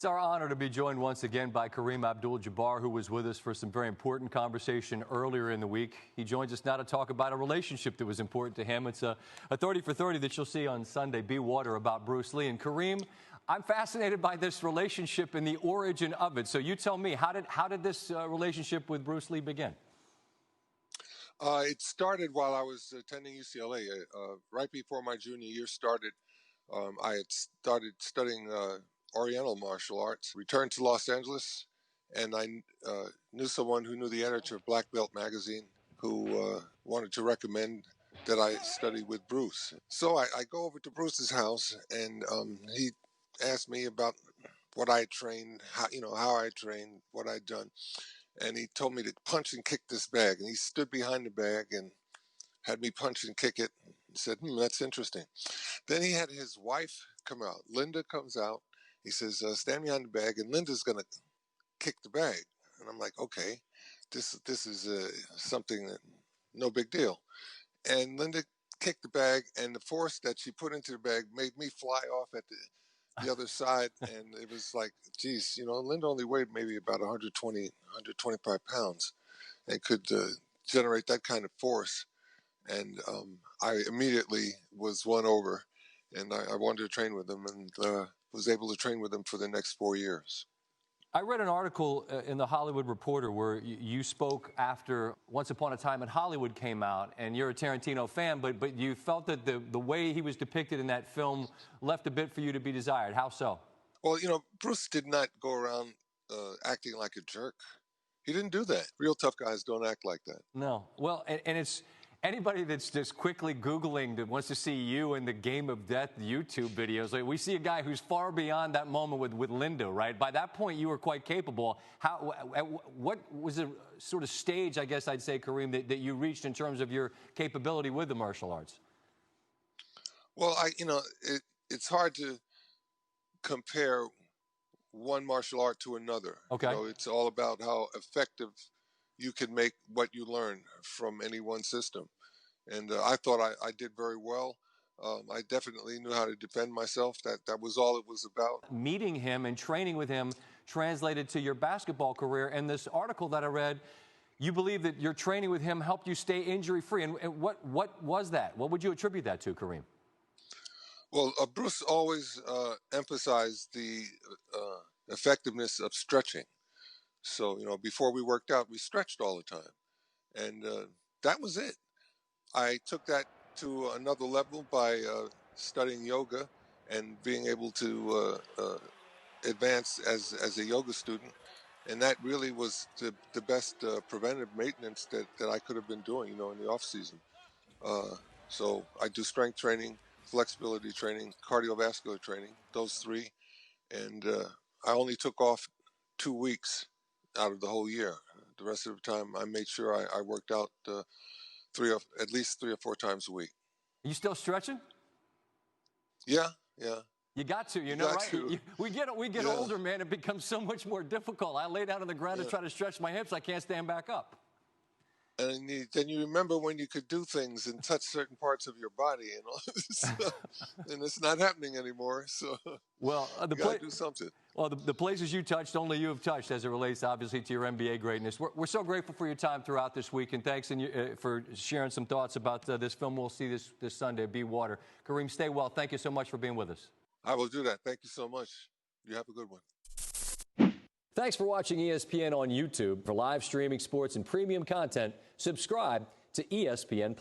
It's our honor to be joined once again by Kareem Abdul-Jabbar, who was with us for some very important conversation earlier in the week. He joins us now to talk about a relationship that was important to him. It's a 30 for 30 that you'll see on Sunday, Be Water, about Bruce Lee. And Kareem, I'm fascinated by this relationship and the origin of it. So you tell me, how did this relationship with Bruce Lee begin? It started while I was attending UCLA. Right before my junior year started, I had started studying Oriental martial arts, returned to Los Angeles, and I knew someone who knew the editor of Black Belt magazine who wanted to recommend that I study with Bruce. So I go over to Bruce's house, and he asked me about what I had trained, how I trained, what I'd done. And he told me to punch and kick this bag. And he stood behind the bag and had me punch and kick it. He said, that's interesting. Then he had his wife come out. Linda comes out. He says, stand behind the bag, and Linda's going to kick the bag. And I'm like, okay, this is something that, no big deal. And Linda kicked the bag, and the force that she put into the bag made me fly off at the other side. And it was like, geez, Linda only weighed maybe about 120, 125 pounds and could generate that kind of force. And I immediately was won over, and I wanted to train with him, and was able to train with him for the next 4 years. I read an article in the Hollywood Reporter where you spoke after Once Upon a Time in Hollywood came out, and you're a Tarantino fan, but you felt that the way he was depicted in that film left a bit for you to be desired. How so? Well, Bruce did not go around acting like a jerk. He didn't do that. Real tough guys don't act like that. No. Well, and it's anybody that's just quickly Googling that wants to see you in the Game of Death YouTube videos. Like, we see a guy who's far beyond that moment with Linda, right? By that point, you were quite capable. What was the sort of stage, I guess I'd say, Kareem, that you reached in terms of your capability with the martial arts? Well, it's hard to compare one martial art to another. Okay. It's all about how effective you can make what you learn from any one system. And I thought I did very well. I definitely knew how to defend myself. That was all it was about. Meeting him and training with him translated to your basketball career. And this article that I read, you believe that your training with him helped you stay injury-free. And what was that? What would you attribute that to, Kareem? Well, Bruce always emphasized the effectiveness of stretching. So, before we worked out, we stretched all the time. And that was it. I took that to another level by studying yoga and being able to advance as a yoga student. And that really was the best preventive maintenance that I could have been doing, in the off season. So I do strength training, flexibility training, cardiovascular training, those three. And I only took off 2 weeks out of the whole year. The rest of the time, I made sure I worked out at least 3 or 4 times a week. Are you still stretching? Yeah. You got to, right? We get older, man. It becomes so much more difficult. I lay down on the ground to try to stretch my hips. I can't stand back up. And then you remember when you could do things and touch certain parts of your body and all this stuff. And it's not happening anymore. So you got to do something. Well, the places you touched, only you have touched as it relates, obviously, to your NBA greatness. We're so grateful for your time throughout this week, and thanks for sharing some thoughts about this film we'll see this Sunday, Be Water. Kareem, stay well. Thank you so much for being with us. I will do that. Thank you so much. You have a good one. Thanks for watching ESPN on YouTube. For live streaming sports and premium content, subscribe to ESPN+.